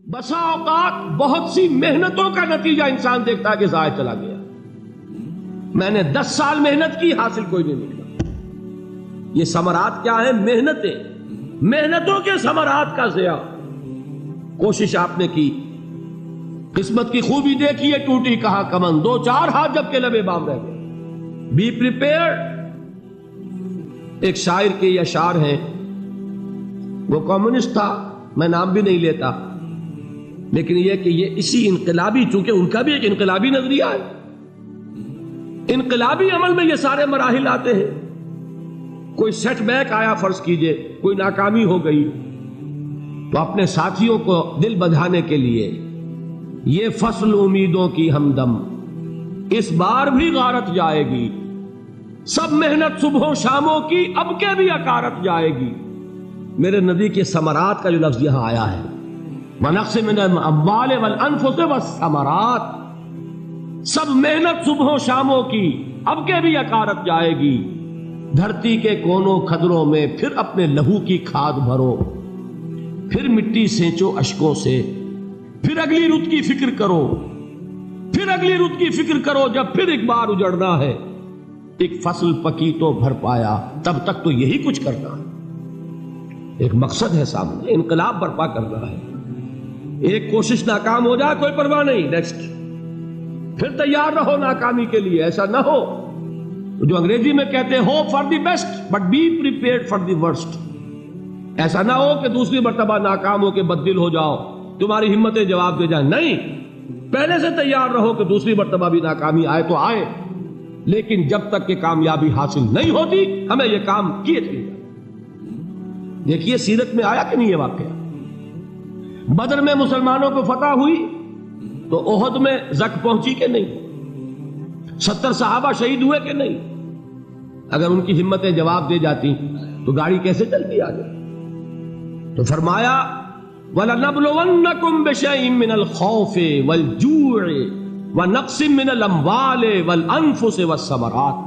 بسا اوقات بہت سی محنتوں کا نتیجہ انسان دیکھتا ہے کہ ضائع چلا گیا. میں نے 10 سال محنت کی، حاصل کوئی نہیں نکلا. یہ ثمرات کیا ہیں؟ محنتوں کے ثمرات کا ضیاع. کوشش آپ نے کی، قسمت کی خوبی دیکھی ہے، ٹوٹی کہاں کمن، 2-4 ہاتھ جب کے لبے بام رہ گئے. Be prepared. ایک شاعر کے یہ اشعار ہیں، وہ کمیونسٹ تھا، میں نام بھی نہیں لیتا، لیکن یہ کہ یہ اسی انقلابی، چونکہ ان کا بھی ایک انقلابی نظریہ ہے، انقلابی عمل میں یہ سارے مراحل آتے ہیں. کوئی سیٹ بیک آیا، فرض کیجئے کوئی ناکامی ہو گئی، تو اپنے ساتھیوں کو دل بندھانے کے لیے یہ فصل امیدوں کی ہمدم اس بار بھی غارت جائے گی، سب محنت صبحوں شاموں کی اب کے بھی اکارت جائے گی. میرے نبی کے ثمرات کا جو لفظ یہاں آیا ہے، وَنَقْصٍ مِّنَ الْأَمْوَالِ وَالْأَنفُسِ وَالثَّمَرَاتِ، سب محنت صبحوں شاموں کی اب کے بھی اکارت جائے گی. دھرتی کے کونوں کھدروں میں پھر اپنے لہو کی کھاد بھرو، پھر مٹی سینچو اشکوں سے، پھر اگلی رت کی فکر کرو، پھر اگلی رت کی فکر کرو، جب پھر ایک بار اجڑنا ہے. ایک فصل پکی تو بھر پایا، تب تک تو یہی کچھ کرنا ہے. ایک مقصد ہے سامنے، انقلاب برپا کرنا ہے. ایک کوشش ناکام ہو جائے کوئی پرواہ نہیں، نیکسٹ. پھر تیار رہو ناکامی کے لیے. ایسا نہ ہو جو انگریزی میں کہتے ہیں hope for the best but be prepared for the worst. ایسا نہ ہو کہ دوسری مرتبہ ناکام ہو کے بددل ہو جاؤ، تمہاری ہمتیں جواب دے جائیں. نہیں، پہلے سے تیار رہو کہ دوسری مرتبہ بھی ناکامی آئے تو آئے، لیکن جب تک کہ کامیابی حاصل نہیں ہوتی ہمیں یہ کام کیے تھے. دیکھیے سیرت میں آیا کہ نہیں یہ واقعہ. بدر میں مسلمانوں کو فتح ہوئی تو احد میں زک پہنچی کہ نہیں؟ 70 صحابہ شہید ہوئے کہ نہیں؟ اگر ان کی ہمتیں جواب دے جاتی تو گاڑی کیسے چلتی آگے؟ تو فرمایا وَلَنَبْلُوَنَّكُمْ بِشَيْءٍ مِّنَ الْخَوْفِ وَالْجُوعِ وَنَقْصٍ مِّنَ الْأَمْوَالِ وَالْأَنفُسِ وَالثَّمَرَاتِ.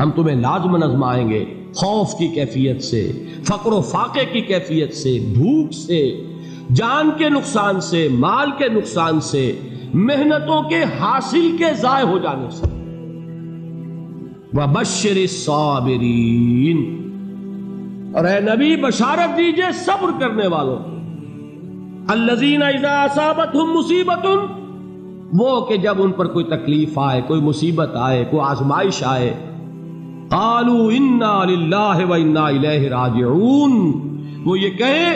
ہم تمہیں لازماً آزمائیں گے، خوف کی کیفیت سے، فقر و فاقے کی کیفیت سے، بھوک سے، جان کے نقصان سے، مال کے نقصان سے، محنتوں کے حاصل کے ضائع ہو جانے سے. وَبَشِّرِ الصَّابِرِينَ، اور اے نبی بشارت دیجئے صبر کرنے والوں. الَّذِينَ إِذَا أَصَابَتْهُمْ مُصِيبَةٌ، وہ کہ جب ان پر کوئی تکلیف آئے، کوئی مصیبت آئے، کوئی آزمائش آئے، قالوا انا للہ وانا الیہ راجعون، وہ یہ کہیں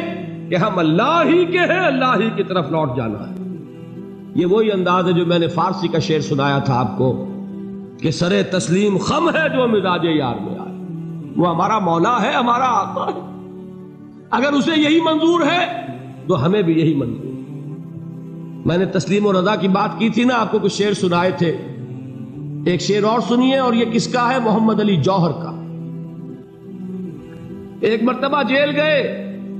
کہ ہم اللہ ہی کے ہیں، اللہ ہی کی طرف لوٹ جانا ہے. یہ وہی انداز ہے جو میں نے فارسی کا شعر سنایا تھا آپ کو کہ سرے تسلیم خم ہے جو مزاج یار میں آئے. وہ ہمارا مولا ہے، ہمارا آقا ہے. اگر اسے یہی منظور ہے تو ہمیں بھی یہی منظور. میں نے تسلیم و رضا کی بات کی تھی نا، آپ کو کچھ شعر سنائے تھے. ایک شعر اور سنیے، اور یہ کس کا ہے؟ محمد علی جوہر کا. ایک مرتبہ جیل گئے،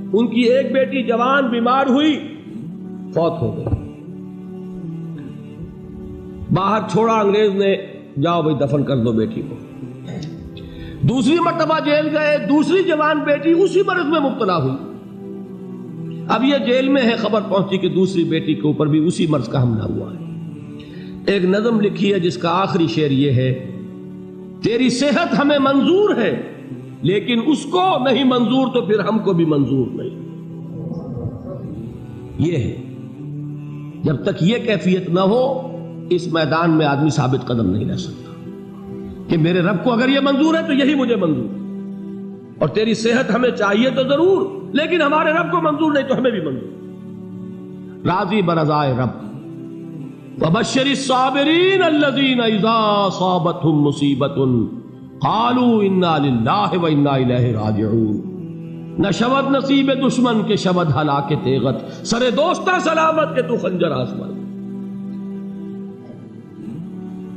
ان کی ایک بیٹی جوان بیمار ہوئی، فوت ہو گئی. باہر چھوڑا انگریز نے، جاؤ بھائی دفن کر دو بیٹی کو. دوسری مرتبہ جیل گئے، دوسری جوان بیٹی اسی مرض میں مبتلا ہوئی. اب یہ جیل میں ہے، خبر پہنچی کہ دوسری بیٹی کے اوپر بھی اسی مرض کا حملہ ہوا ہے. ایک نظم لکھی ہے جس کا آخری شعر یہ ہے، تیری صحت ہمیں منظور ہے لیکن اس کو نہیں منظور تو پھر ہم کو بھی منظور نہیں. یہ ہے، جب تک یہ کیفیت نہ ہو اس میدان میں آدمی ثابت قدم نہیں رہ سکتا کہ میرے رب کو اگر یہ منظور ہے تو یہی مجھے منظور ہے، اور تیری صحت ہمیں چاہیے تو ضرور، لیکن ہمارے رب کو منظور نہیں تو ہمیں بھی منظور. راضی برضائے رب. وَبَشِّرِ الصَّابِرِينَ الَّذِينَ إِذَا أَصَابَتْهُمْ مُصِيبَةٌ قَالُوا إِنَّا لِلَّهِ وَإِنَّا إِلَيْهِ رَاجِعُونَ. نہ شود نصیب دشمن کے شود ہلاک تیغت، سر دوستہ سلامت کے تو خنجر آسمان.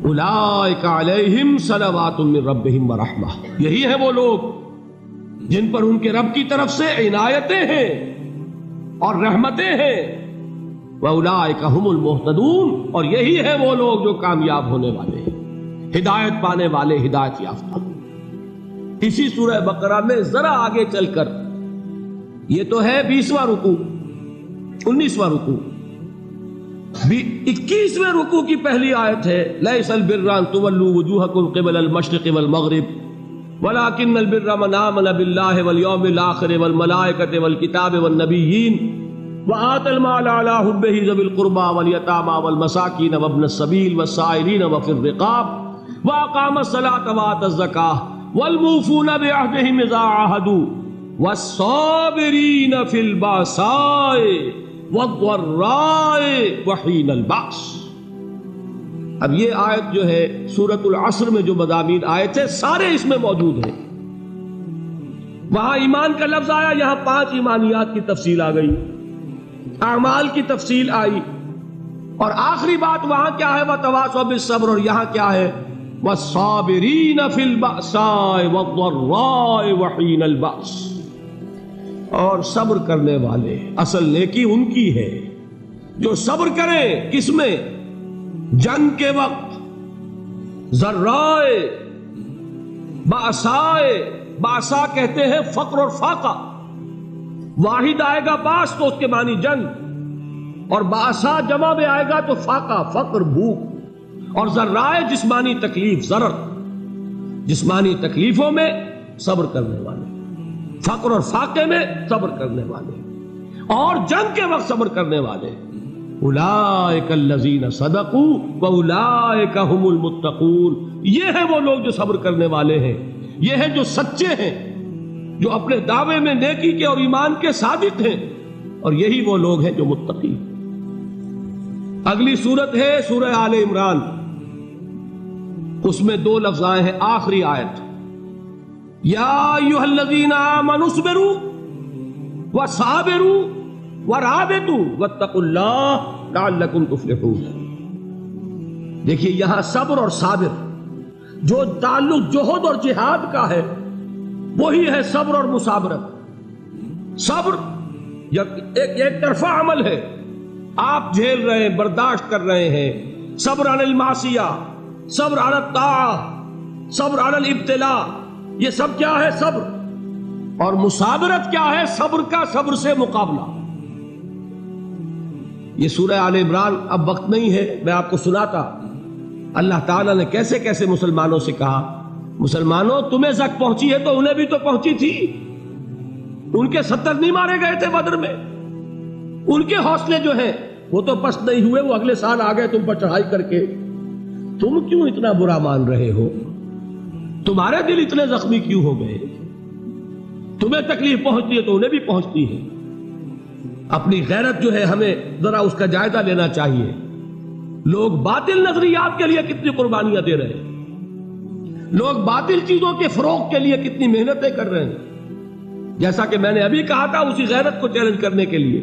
اولئک علیہم صلوات من ربہم ورحمہ، یہی ہے وہ لوگ جن پر ان کے رب کی طرف سے عنایتیں ہیں اور رحمتیں ہیں. وَأُولَٰئِكَ هُمُ الْمُهْتَدُونَ، اور یہی ہے وہ لوگ جو کامیاب ہونے والے ہیں، ہدایت پانے والے، ہدایت یافتہ. اسی سورہ بقرہ میں ذرا آگے چل کر، یہ تو ہے 20واں رکوع، 19واں رکوع. 21ویں رکوع کی پہلی آیت ہے لیس البر ان تولوا وجوہکم قبل المشرق والمغرب ولكن البر من آمن بالله واليوم الآخر والملائكة والكتاب والنبيين وآتى المال على حبه ذوي القربى واليتامى والمساكين وابن السبيل والسائلين وفي الرقاب وأقام الصلاة وآتى الزكاة والموفون بعهدهم إذا عاهدوا والصابرين في البأساء والضراء وحين البأس. اب یہ آیت جو ہے سورۃ العصر میں جو مضامین آئے تھے سارے اس میں موجود ہیں. وہاں ایمان کا لفظ آیا، یہاں 5 ایمانیات کی تفصیل آ گئی، اعمال کی تفصیل آئی، اور آخری بات وہاں کیا ہے وَتَوَاصَوْا بِالصَّبْرِ، اور یہاں کیا ہے وَالصَّابِرِينَ فِي الْبَأْسَاءِ وَالضَّرَّاءِ وَحِينَ الْبَأْسِ، اور صبر کرنے والے. اصل نیکی ان کی ہے جو صبر کریں. کس میں؟ جنگ کے وقت. ذرائے باسائے، باسا کہتے ہیں فقر اور فاقہ. واحد آئے گا باس تو اس کے معنی جنگ، اور باسا جمع میں آئے گا تو فاقہ فقر بھوک. اور ذرائے جسمانی تکلیف، ضرر جسمانی تکلیفوں میں صبر کرنے والے، فقر اور فاقے میں صبر کرنے والے، اور جنگ کے وقت صبر کرنے والے. اولئک الذین صدقوا واولئک هم المتقون. یہ ہیں وہ لوگ جو صبر کرنے والے ہیں، یہ ہیں جو سچے ہیں، جو اپنے دعوے میں نیکی کے اور ایمان کے صادق ہیں، اور یہی وہ لوگ ہیں جو متقی. اگلی سورت ہے سورہ آل عمران. اس میں 2 لفظ آئے ہیں آخری آیت، یا ایھا الذین آمنوا اصبروا وصابروا ورابطوا واتقوا اللہ لعلکم تفلحون. دیکھیے یہاں صبر اور صابر جو تعلق جہد اور جہاد کا ہے وہی ہے صبر اور مصابرت. صبر ایک طرفہ عمل ہے، آپ جھیل رہے ہیں، برداشت کر رہے ہیں. صبر علی المعصیہ، صبر علی الطاعہ، صبر علی الابتلاء، یہ سب کیا ہے؟ صبر. اور مصابرت کیا ہے؟ صبر کا صبر سے مقابلہ. یہ سورہ آل عمران اب وقت نہیں ہے، میں آپ کو سناتا اللہ تعالیٰ نے کیسے کیسے مسلمانوں سے کہا. مسلمانوں تمہیں زک پہنچی ہے تو انہیں بھی تو پہنچی تھی. ان کے 70 نہیں مارے گئے تھے بدر میں؟ ان کے حوصلے جو ہیں وہ تو پست نہیں ہوئے، وہ اگلے سال آ گئے تم پر چڑھائی کر کے. تم کیوں اتنا برا مان رہے ہو؟ تمہارے دل اتنے زخمی کیوں ہو گئے؟ تمہیں تکلیف پہنچتی ہے تو انہیں بھی پہنچتی ہے. اپنی غیرت جو ہے ہمیں ذرا اس کا جائزہ لینا چاہیے. لوگ باطل نظریات کے لیے کتنی قربانیاں دے رہے ہیں، لوگ باطل چیزوں کے فروغ کے لیے کتنی محنتیں کر رہے ہیں. جیسا کہ میں نے ابھی کہا تھا، اسی غیرت کو چیلنج کرنے کے لیے،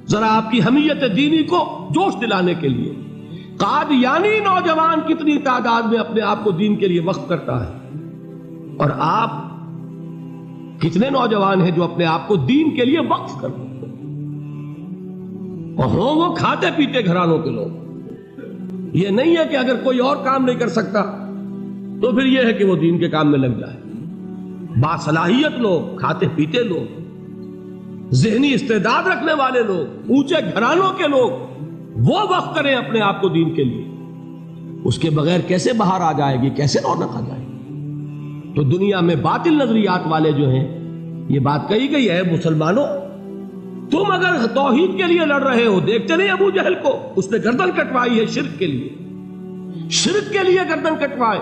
ذرا آپ کی حمیت دینی کو جوش دلانے کے لیے. قادیانی نوجوان کتنی تعداد میں اپنے آپ کو دین کے لیے وقف کرتا ہے، اور آپ کتنے نوجوان ہیں جو اپنے آپ کو دین کے لیے وقف کرتے ہیں، اور ہوں وہ کھاتے پیتے گھرانوں کے لوگ. یہ نہیں ہے کہ اگر کوئی اور کام نہیں کر سکتا تو پھر یہ ہے کہ وہ دین کے کام میں لگ جائے. باصلاحیت لوگ، کھاتے پیتے لوگ، ذہنی استعداد رکھنے والے لوگ، اونچے گھرانوں کے لوگ، وہ وقف کریں اپنے آپ کو دین کے لیے. اس کے بغیر کیسے باہر آ جائے گی، کیسے رونق آ جائے گی؟ تو دنیا میں باطل نظریات والے جو ہیں، یہ بات کہی گئی ہے مسلمانوں تم اگر توحید کے لیے لڑ رہے ہو، دیکھتے نہیں ابو جہل کو، اس نے گردن کٹوائی ہے شرک کے لیے، شرک کے لیے گردن کٹوائے،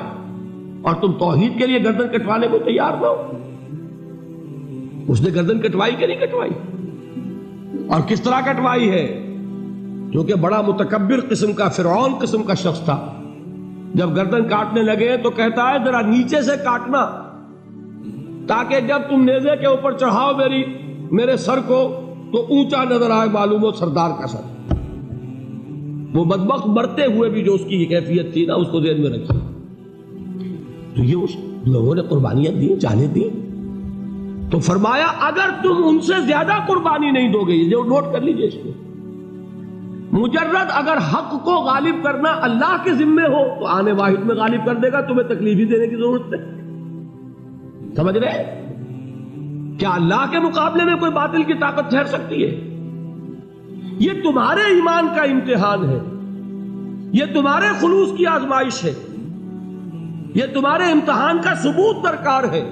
اور تم توحید کے لیے گردن کٹوانے کو تیار نہ ہو. اس نے گردن کٹوائی کہ نہیں کٹوائی؟ اور کس طرح کٹوائی ہے؟ کیونکہ بڑا متکبر قسم کا، فرعون قسم کا شخص تھا. جب گردن کاٹنے لگے تو کہتا ہے ذرا نیچے سے کاٹنا، تاکہ جب تم نیزے کے اوپر چڑھاؤ میرے سر کو تو اونچا نظر آئے، معلوم ہو سردار کا سر. وہ بدبخت مرتے ہوئے بھی جو اس کی کیفیت تھی نا، اس کو ذہن میں رکھی. تو یہ اس لوگوں نے قربانیاں دی، جانیں دی. تو فرمایا اگر تم ان سے زیادہ قربانی نہیں دو گے، یہ نوٹ کر لیجئے اس کو، مجرد اگر حق کو غالب کرنا اللہ کے ذمے ہو تو آنے واحد میں غالب کر دے گا، تمہیں تکلیف ہی دینے کی ضرورت نہیں. سمجھ رہے؟ کیا اللہ کے مقابلے میں کوئی باطل کی طاقت ٹھہر سکتی ہے؟ یہ تمہارے ایمان کا امتحان ہے، یہ تمہارے خلوص کی آزمائش ہے، یہ تمہارے امتحان کا ثبوت درکار ہے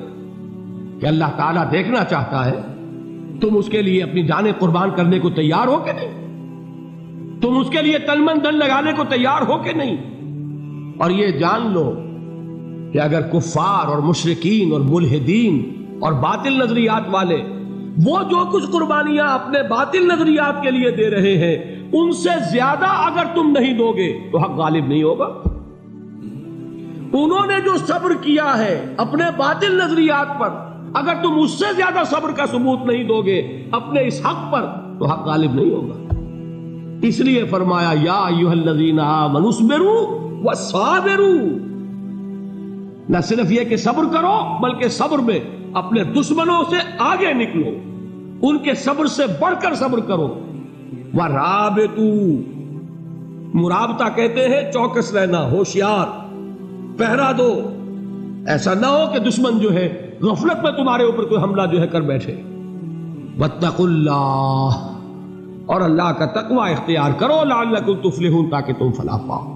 کہ اللہ تعالیٰ دیکھنا چاہتا ہے تم اس کے لیے اپنی جانیں قربان کرنے کو تیار ہو کہ نہیں، تم اس کے لیے تن من دھن لگانے کو تیار ہو کہ نہیں۔ اور یہ جان لو کہ اگر کفار اور مشرکین اور ملحدین اور باطل نظریات والے وہ جو کچھ قربانیاں اپنے باطل نظریات کے لیے دے رہے ہیں ان سے زیادہ اگر تم نہیں دو گے تو حق غالب نہیں ہوگا۔ انہوں نے جو صبر کیا ہے اپنے باطل نظریات پر، اگر تم اس سے زیادہ صبر کا ثبوت نہیں دو گے اپنے اس حق پر تو حق غالب نہیں ہوگا۔ اس لیے فرمایا یا ایھا الذین آمنوا اصبروا وصابروا، نہ صرف یہ کہ صبر کرو بلکہ صبر میں اپنے دشمنوں سے آگے نکلو، ان کے صبر سے بڑھ کر صبر کرو۔ وَرَابِطُوا، مرابطہ کہتے ہیں چوکس رہنا، ہوشیار، پہرا دو، ایسا نہ ہو کہ دشمن جو ہے غفلت میں تمہارے اوپر کوئی حملہ جو ہے کر بیٹھے۔ وَاتَّقُوا اللَّهَ، اور اللہ کا تقوی اختیار کرو، لعلکم تفلحون، تاکہ تم فلاح پاؤ۔